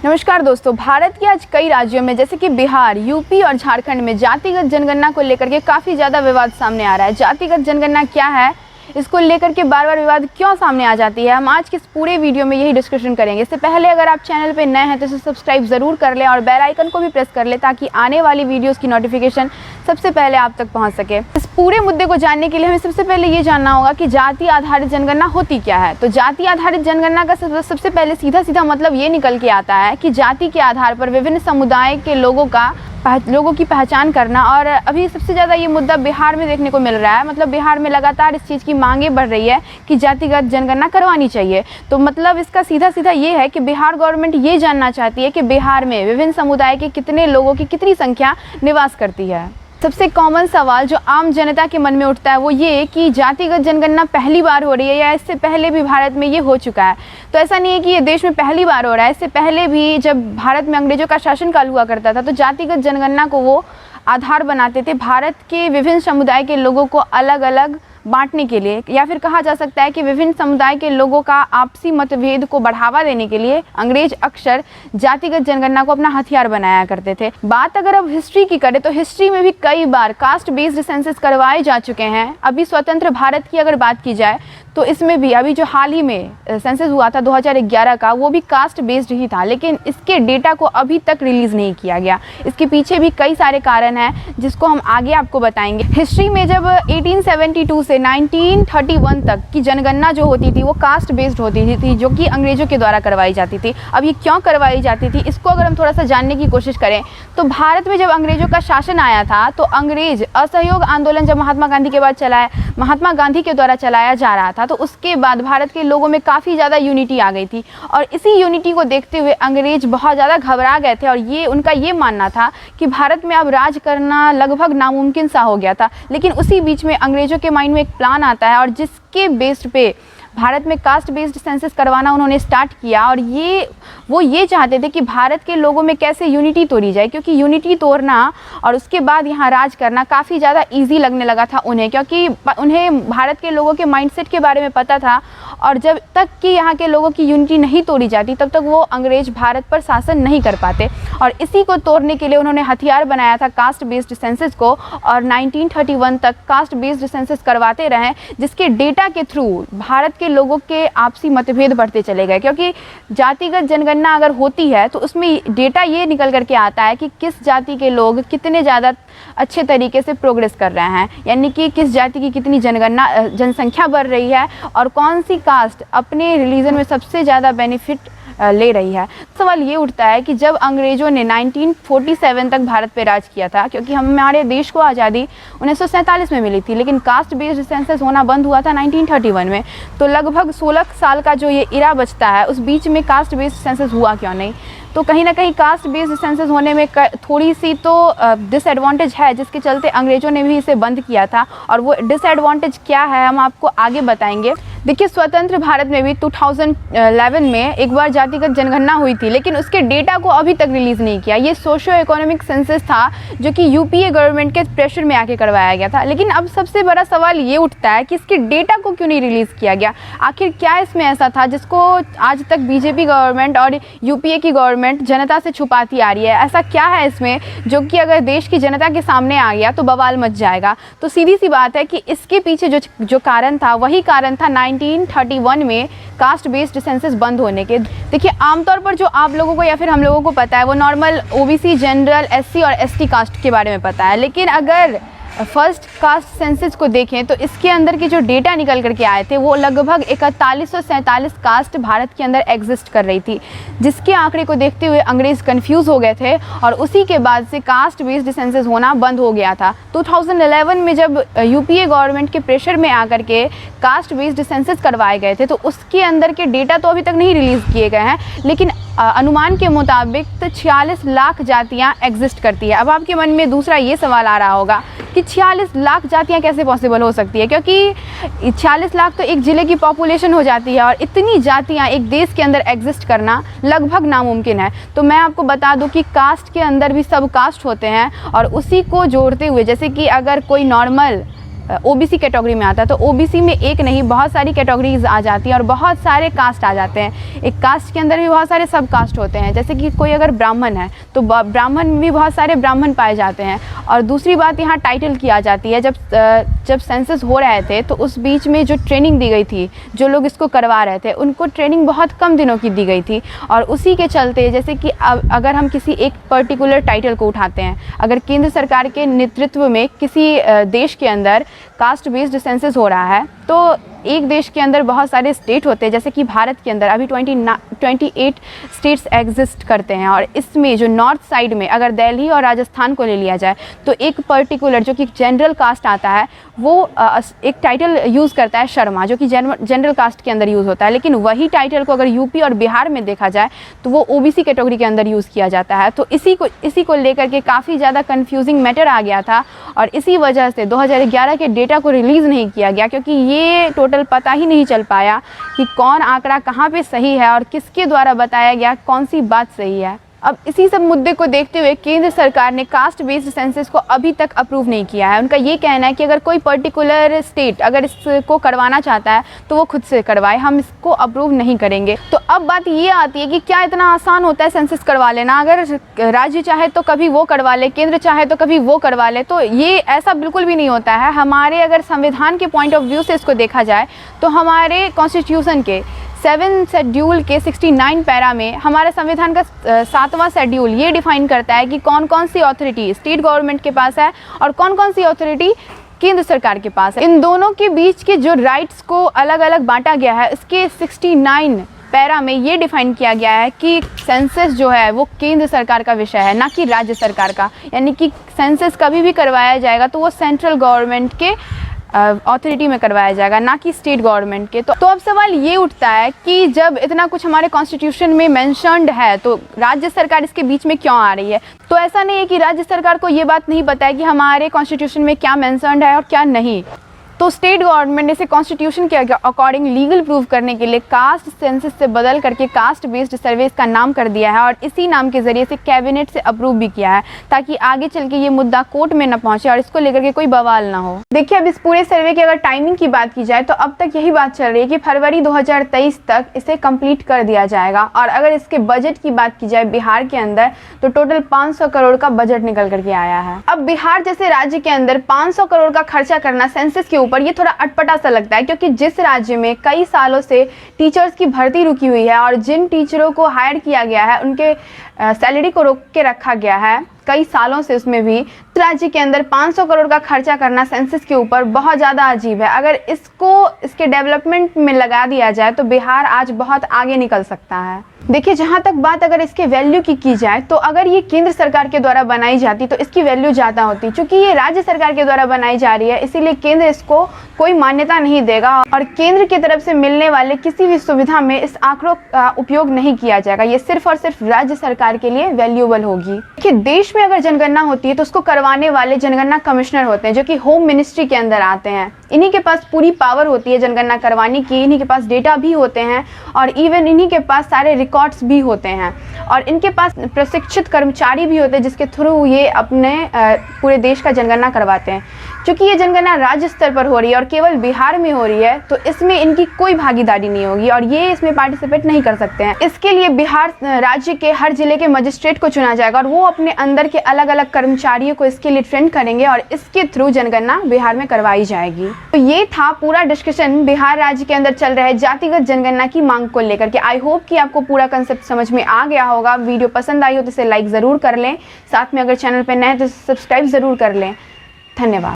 नमस्कार दोस्तों, भारत के आज कई राज्यों में जैसे कि बिहार, यूपी और झारखंड में जातिगत जनगणना को लेकर के काफ़ी ज़्यादा विवाद सामने आ रहा है। जातिगत जनगणना क्या है, इसको लेकर के बार बार विवाद क्यों सामने आ जाती है, हम आज के इस पूरे वीडियो में यही डिस्कशन करेंगे। इससे पहले अगर आप चैनल पे नए हैं तो इसे सब्सक्राइब ज़रूर कर लें और बेल आइकन को भी प्रेस कर लें ताकि आने वाली वीडियोस की नोटिफिकेशन सबसे पहले आप तक पहुंच सके। इस पूरे मुद्दे को जानने के लिए हमें सबसे पहले ये जानना होगा कि जाति आधारित जनगणना होती क्या है। तो जाति आधारित जनगणना का सबसे पहले सीधा मतलब ये निकल के आता है कि जाति के आधार पर विभिन्न समुदाय के लोगों की पहचान करना। और अभी सबसे ज़्यादा ये मुद्दा बिहार में देखने को मिल रहा है। मतलब बिहार में लगातार इस चीज़ की मांगे बढ़ रही है कि जातिगत जनगणना करवानी चाहिए। तो मतलब इसका सीधा ये है कि बिहार गवर्नमेंट ये जानना चाहती है कि बिहार में विभिन्न समुदाय के कितने लोगों की कितनी संख्या निवास करती है। सबसे कॉमन सवाल जो आम जनता के मन में उठता है वो ये कि जातिगत जनगणना पहली बार हो रही है या इससे पहले भी भारत में ये हो चुका है। तो ऐसा नहीं है कि ये देश में पहली बार हो रहा है, इससे पहले भी जब भारत में अंग्रेजों का शासनकाल हुआ करता था तो जातिगत जनगणना को वो आधार बनाते थे भारत के विभिन्न समुदाय के लोगों को अलग अलग बांटने के लिए, या फिर कहा जा सकता है कि विभिन्न समुदाय के लोगों का आपसी मतभेद को बढ़ावा देने के लिए अंग्रेज अक्सर जातिगत जनगणना को अपना हथियार बनाया करते थे। बात अगर अब हिस्ट्री की करें तो हिस्ट्री में भी कई बार कास्ट बेस्ड सेंसस करवाए जा चुके हैं। अभी स्वतंत्र भारत की अगर बात की जाए तो इसमें भी अभी जो हाल ही में सेंसस हुआ था 2011 का, वो भी कास्ट बेस्ड ही था, लेकिन इसके डेटा को अभी तक रिलीज़ नहीं किया गया। इसके पीछे भी कई सारे कारण हैं जिसको हम आगे आपको बताएंगे। हिस्ट्री में जब 1872 से 1931 तक की जनगणना जो होती थी वो कास्ट बेस्ड होती थी, जो कि अंग्रेजों के द्वारा करवाई जाती थी। अब ये क्यों करवाई जाती थी, इसको अगर हम थोड़ा सा जानने की कोशिश करें तो भारत में जब अंग्रेजों का शासन आया था तो अंग्रेज असहयोग आंदोलन जब महात्मा गांधी के द्वारा चलाया जा रहा था तो उसके बाद भारत के लोगों में काफ़ी ज़्यादा यूनिटी आ गई थी। और इसी यूनिटी को देखते हुए अंग्रेज बहुत ज़्यादा घबरा गए थे और उनका ये मानना था कि भारत में अब राज करना लगभग नामुमकिन सा हो गया था। लेकिन उसी बीच में अंग्रेजों के माइंड में एक प्लान आता है और जिसके बेस्ड पे भारत में कास्ट बेस्ड सेंसस करवाना उन्होंने स्टार्ट किया। और वो ये चाहते थे कि भारत के लोगों में कैसे यूनिटी तोड़ी जाए, क्योंकि यूनिटी तोड़ना और उसके बाद यहाँ राज करना काफ़ी ज़्यादा इजी लगने लगा था उन्हें, क्योंकि उन्हें भारत के लोगों के माइंडसेट के बारे में पता था। और जब तक कि यहाँ के लोगों की यूनिटी नहीं तोड़ी जाती तब तक वो अंग्रेज भारत पर शासन नहीं कर पाते। और इसी को तोड़ने के लिए उन्होंने हथियार बनाया था कास्ट बेस्ड सेंसस को, और 1931 तक कास्ट बेस्ड सेंसस करवाते रहे, जिसके डेटा के थ्रू भारत के लोगों के आपसी मतभेद बढ़ते चले गए। क्योंकि जातिगत जनगणना अगर होती है तो उसमें डेटा ये निकल करके आता है कि किस जाति के लोग कितने ज़्यादा अच्छे तरीके से प्रोग्रेस कर रहे हैं, यानी कि किस जाति की कितनी जनसंख्या बढ़ रही है और कौन सी कास्ट अपने रिलीजन में सबसे ज़्यादा बेनिफिट ले रही है। सवाल ये उठता है कि जब अंग्रेज़ों ने 1947 तक भारत पे राज किया था, क्योंकि हमारे देश को आज़ादी 1947 में मिली थी, लेकिन कास्ट बेस्ड सेंसस होना बंद हुआ था 1931 में। तो लगभग 16 साल का जो ये इरा बचता है उस बीच में कास्ट बेस्ड सेंसस हुआ क्यों नहीं। तो कहीं ना कहीं कास्ट बेस्ड सेंसस होने में थोड़ी सी तो डिसएडवांटेज है, जिसके चलते अंग्रेज़ों ने भी इसे बंद किया था। और वो डिसएडवांटेज क्या है हम आपको आगे बताएंगे। देखिए, स्वतंत्र भारत में भी 2011 में एक बार जातिगत जनगणना हुई थी, लेकिन उसके डेटा को अभी तक रिलीज़ नहीं किया। ये सोशियो इकोनॉमिक सेंसस था जो कि यूपीए गवर्नमेंट के प्रेशर में आके करवाया गया था। लेकिन अब सबसे बड़ा सवाल ये उठता है कि इसके डेटा को क्यों नहीं रिलीज़ किया गया। आखिर क्या इसमें ऐसा था जिसको आज तक बीजेपी गवर्नमेंट और यूपीए की गवर्नमेंट जनता से छुपाती आ रही है। ऐसा क्या है इसमें जो कि अगर देश की जनता के सामने आ गया तो बवाल मच जाएगा। तो सीधी सी बात है कि इसके पीछे जो कारण था वही कारण था 1931 में कास्ट बेस्ड सेंसस बंद होने के। देखिए, आमतौर पर जो आप लोगों को या फिर हम लोगों को पता है वो नॉर्मल ओबीसी, जनरल, एससी और एसटी कास्ट के बारे में पता है। लेकिन अगर फर्स्ट कास्ट सेंसस को देखें तो इसके अंदर के जो डेटा निकल करके आए थे वो लगभग 4147 कास्ट भारत के अंदर एग्जिस्ट कर रही थी, जिसके आंकड़े को देखते हुए अंग्रेज कंफ्यूज हो गए थे और उसी के बाद से कास्ट बेस्ड सेंसस होना बंद हो गया था। 2011 में जब यूपीए गवर्नमेंट के प्रेशर में आकर के कास्ट बेस्ड सेंसस करवाए गए थे तो उसके अंदर के डेटा तो अभी तक नहीं रिलीज़ किए गए हैं, लेकिन अनुमान के मुताबिक तो 46 लाख जातियाँ एग्जिस्ट करती है। अब आपके मन में दूसरा ये सवाल आ रहा होगा कि 46 लाख जातियाँ कैसे पॉसिबल हो सकती है, क्योंकि 46 लाख तो एक ज़िले की पॉपुलेशन हो जाती है और इतनी जातियाँ एक देश के अंदर एग्जिस्ट करना लगभग नामुमकिन है। तो मैं आपको बता दूं कि कास्ट के अंदर भी सब कास्ट होते हैं और उसी को जोड़ते हुए, जैसे कि अगर कोई नॉर्मल ओबीसी कैटेगरी में आता है, तो ओबीसी में एक नहीं बहुत सारी कैटेगरीज आ जाती हैं और बहुत सारे कास्ट आ जाते हैं। एक कास्ट के अंदर भी बहुत सारे सब कास्ट होते हैं, जैसे कि कोई अगर ब्राह्मण है तो ब्राह्मण में भी बहुत सारे ब्राह्मण पाए जाते हैं। और दूसरी बात यहाँ टाइटल की आ जाती है, जब सेंसस हो रहे थे तो उस बीच में जो ट्रेनिंग दी गई थी, जो लोग इसको करवा रहे थे उनको ट्रेनिंग बहुत कम दिनों की दी गई थी। और उसी के चलते जैसे कि अगर हम किसी एक पर्टिकुलर टाइटल को उठाते हैं, अगर केंद्र सरकार के नेतृत्व में किसी देश के अंदर कास्ट बेस्ड सेंसस हो रहा है, तो एक देश के अंदर बहुत सारे स्टेट होते हैं, जैसे कि भारत के अंदर अभी 28 स्टेट्स एग्जिस्ट करते हैं। और इसमें जो नॉर्थ साइड में अगर दिल्ली और राजस्थान को ले लिया जाए तो एक पर्टिकुलर जो कि जनरल कास्ट आता है वो एक टाइटल यूज़ करता है शर्मा, जो कि जनरल कास्ट के अंदर यूज़ होता है। लेकिन वही टाइटल को अगर यूपी और बिहार में देखा जाए तो वो ओबीसी कैटेगरी के अंदर यूज़ किया जाता है। तो इसी को लेकर के काफ़ी ज़्यादा कन्फ्यूजिंग मैटर आ गया था और इसी वजह से 2011 के डेटा को रिलीज़ नहीं किया गया, क्योंकि ये टोटल पता ही नहीं चल पाया कि कौन आंकड़ा कहाँ पे सही है और किसके द्वारा बताया गया कौन सी बात सही है। अब इसी सब मुद्दे को देखते हुए केंद्र सरकार ने कास्ट बेस्ड सेंसस को अभी तक अप्रूव नहीं किया है। उनका ये कहना है कि अगर कोई पर्टिकुलर स्टेट अगर इसको करवाना चाहता है तो वो खुद से करवाए, हम इसको अप्रूव नहीं करेंगे। तो अब बात ये आती है कि क्या इतना आसान होता है सेंसस करवा लेना? अगर राज्य चाहे तो कभी वो करवा ले, केंद्र चाहे तो कभी वो करवा ले, तो ये ऐसा बिल्कुल भी नहीं होता है। हमारे अगर संविधान के पॉइंट ऑफ व्यू से इसको देखा जाए तो हमारे कॉन्स्टिट्यूशन के 7 शेड्यूल के 69 पैरा में हमारे संविधान का 7वां शेड्यूल ये डिफाइन करता है कि कौन कौन सी अथॉरिटी स्टेट गवर्नमेंट के पास है और कौन कौन सी अथॉरिटी केंद्र सरकार के पास है। इन दोनों के बीच के जो राइट्स को अलग अलग बांटा गया है, इसके 69 पैरा में ये डिफाइन किया गया है कि सेंसस जो है वो केंद्र सरकार का विषय है, ना कि राज्य सरकार का। यानी कि सेंसस कभी भी करवाया जाएगा तो वो सेंट्रल गवर्नमेंट के अथॉरिटी में करवाया जाएगा, ना कि स्टेट गवर्नमेंट के। तो अब सवाल ये उठता है कि जब इतना कुछ हमारे कॉन्स्टिट्यूशन में मेंशन्ड है तो राज्य सरकार इसके बीच में क्यों आ रही है? तो ऐसा नहीं है कि राज्य सरकार को ये बात नहीं पता है कि हमारे कॉन्स्टिट्यूशन में क्या मेंशन्ड है और क्या नहीं। तो स्टेट गवर्नमेंट ने इसे कॉन्स्टिट्यूशन के अकॉर्डिंग लीगल प्रूव करने के लिए कास्ट सेंसस से बदल करके कास्ट बेस्ड सर्वेस का नाम कर दिया है और इसी नाम के जरिए से कैबिनेट से अप्रूव भी किया है, ताकि आगे चल के ये मुद्दा कोर्ट में न पहुंचे और इसको लेकर के कोई बवाल ना हो। देखिए, अब इस पूरे सर्वे की अगर टाइमिंग की बात की जाए तो अब तक यही बात चल रही है कि फरवरी 2023 तक इसे कंप्लीट कर दिया जाएगा। और अगर इसके बजट की बात की जाए बिहार के अंदर तो टोटल 500 करोड़ का बजट निकल करके आया है। अब बिहार जैसे राज्य के अंदर 500 करोड़ का खर्चा करना सेंसस के ऊपर ये थोड़ा अटपटा सा लगता है, क्योंकि जिस राज्य में कई सालों से टीचर्स की भर्ती रुकी हुई है और जिन टीचरों को हायर किया गया है उनके सैलरी को रोक के रखा गया है कई सालों से, उसमें भी राज्य के अंदर 500 करोड़ का खर्चा करना सेंसस के ऊपर बहुत ज़्यादा अजीब है। अगर इसको इसके डेवलपमेंट में लगा दिया जाए तो बिहार आज बहुत आगे निकल सकता है। देखिए, जहाँ तक बात अगर इसके वैल्यू की जाए तो अगर ये केंद्र सरकार के द्वारा बनाई जाती तो इसकी वैल्यू ज़्यादा होती। चूँकि ये राज्य सरकार के द्वारा बनाई जा रही है इसीलिए केंद्र इसको कोई मान्यता नहीं देगा और केंद्र की तरफ से मिलने वाले किसी भी सुविधा में इस आंकड़ों का उपयोग नहीं किया जाएगा। ये सिर्फ और सिर्फ राज्य सरकार के लिए वैल्यूएबल होगी। देखिए, देश में अगर जनगणना होती है तो उसको करवाने वाले जनगणना कमिश्नर होते हैं, जो कि होम मिनिस्ट्री के अंदर आते हैं। इन्हीं के पास पूरी पावर होती है जनगणना करवाने की, इन्हीं के पास डेटा भी होते हैं और इवन इन्हीं के पास सारे रिकॉर्ड्स भी होते हैं और इनके पास प्रशिक्षित कर्मचारी भी होते हैं जिसके थ्रू ये अपने पूरे देश का जनगणना करवाते हैं। क्योंकि ये जनगणना राज्य स्तर पर हो रही है और केवल बिहार में हो रही है तो इसमें इनकी कोई भागीदारी नहीं होगी और ये इसमें पार्टिसिपेट नहीं कर सकते हैं। इसके लिए बिहार राज्य के हर जिले के मजिस्ट्रेट को चुना जाएगा और वो अपने अंदर के अलग अलग कर्मचारियों को इसके लिए ट्रेन करेंगे और इसके थ्रू जनगणना बिहार में करवाई जाएगी। तो ये था पूरा डिस्कशन बिहार राज्य के अंदर चल रहे जातिगत जनगणना की मांग को लेकर के। आई होप कि आपको पूरा कंसेप्ट समझ में आ गया होगा। वीडियो पसंद आई हो तो इसे लाइक ज़रूर कर लें, साथ में अगर चैनल पर नए तो सब्सक्राइब ज़रूर कर लें। धन्यवाद।